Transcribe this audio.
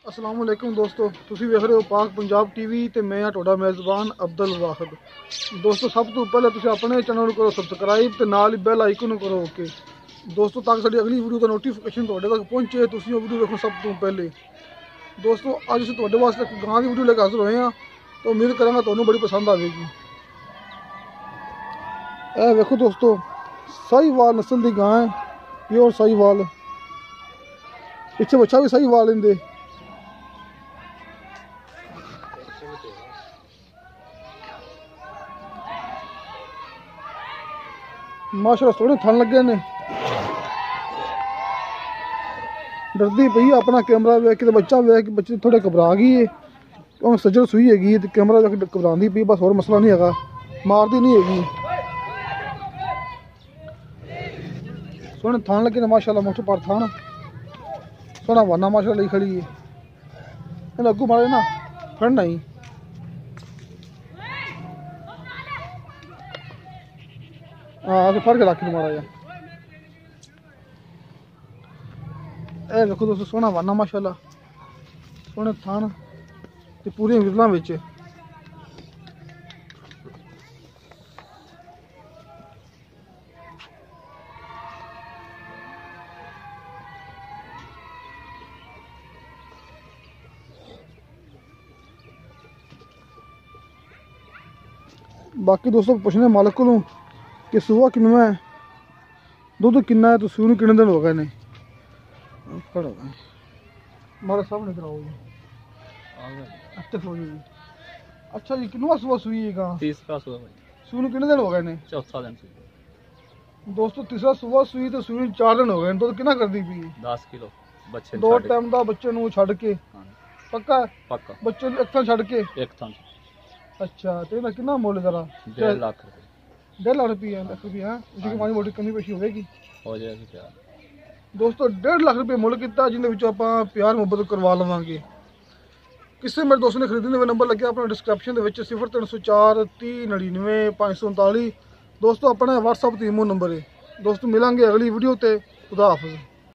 अस्सलाम वालेकुम दोस्तों, तुसी वेख रहे हो पाक पंजाब टीवी ते मैं हाँ तुहाडा मेज़बान अब्दुल वाहिद। दोस्तों सब तो पहले तुसी अपने चैनल करो सबसक्राइब ते नाल बेल आइकन करो ओके दोस्तों, ताकि साडी अगली वीडियो का नोटिफिकेशन तुहाडे तक पहुंचे। तुसी वीडियो देखो सब तो पहले। दोस्तों अज असीं तुहाडे वास्ते एक गां की वीडियो लेकर हाजिर होए हैं, तो उम्मीद करांगा तुहानूं बड़ी पसंद आवेगी। ए वेखो दोस्तों, साहीवाल नस्ल की गां है, प्योर साहीवाल। पिछे बच्चा भी साहीवाल इंदे। माशाल्लाह सोहने थन लगे ने। डरदी पई अपना कैमरा वेख के, बच्चा वेख के बच्चे थोड़े घबरा गई है। सज्जर सूई हैगी तो कैमरा वेख के घबराती पई, बस होर मसला नहीं है, मारती नहीं हैगी। सोहने थान लगे ने माशाल्लाह, मुठ पर थान सोहना वाना माशाल्लाह ली खड़ी है। इन अगू मारे ना फड़ना ही हाँ फड़ के रख मारा जा। ए देखो दोस्तों, सोहना वाना माशाल्लाह, सोहने थान ते पूरी विरलां विच। बाकी दोस्तों पुछने मालिक को कि सुबह किन्ना है, दुध किन्ना है, तो सूह किन्ने दिन हो गए ने। हमारे सामने कराओ जी। अच्छा जी, किन्नवा सुबह सुई है गां? तीसरा सुबह भाई। सूह किन्ने दिन हो गए ने? चौथा दिन दोस्तों तीसरा सुबह सुई तो सूह 4 दिन हो गए। दुध किन्ना कर दी पी? 10 किलो बच्चे 2 टाइम का बच्चे नूं छड़ के। पक्का पक्का बच्चे नूं एक थां छड़ के? एक थां। अच्छा तो इहदा किन्ना मुੱਲ जरा? 1.5 लाख रुपए। 1.5 लाख रुपये है उसकी माड़ी मोटी कमी पेशी होगी, हो जाएगी प्यार। दोस्तों 1.5 लाख रुपये मुੱਲ किया, जिन्हें आप प्यार मुहब्बत करवा लवांगे। किसी मेरे दोस्त ने खरीदने में नंबर लगे अपना डिस्क्रिप्शन 0304 30 99 539। दोस्तों अपना व्हाट्सअप ते ईमो नंबर है। दोस्तों मिलेंगे अगली वीडियो ते। खुदा हाफिज़।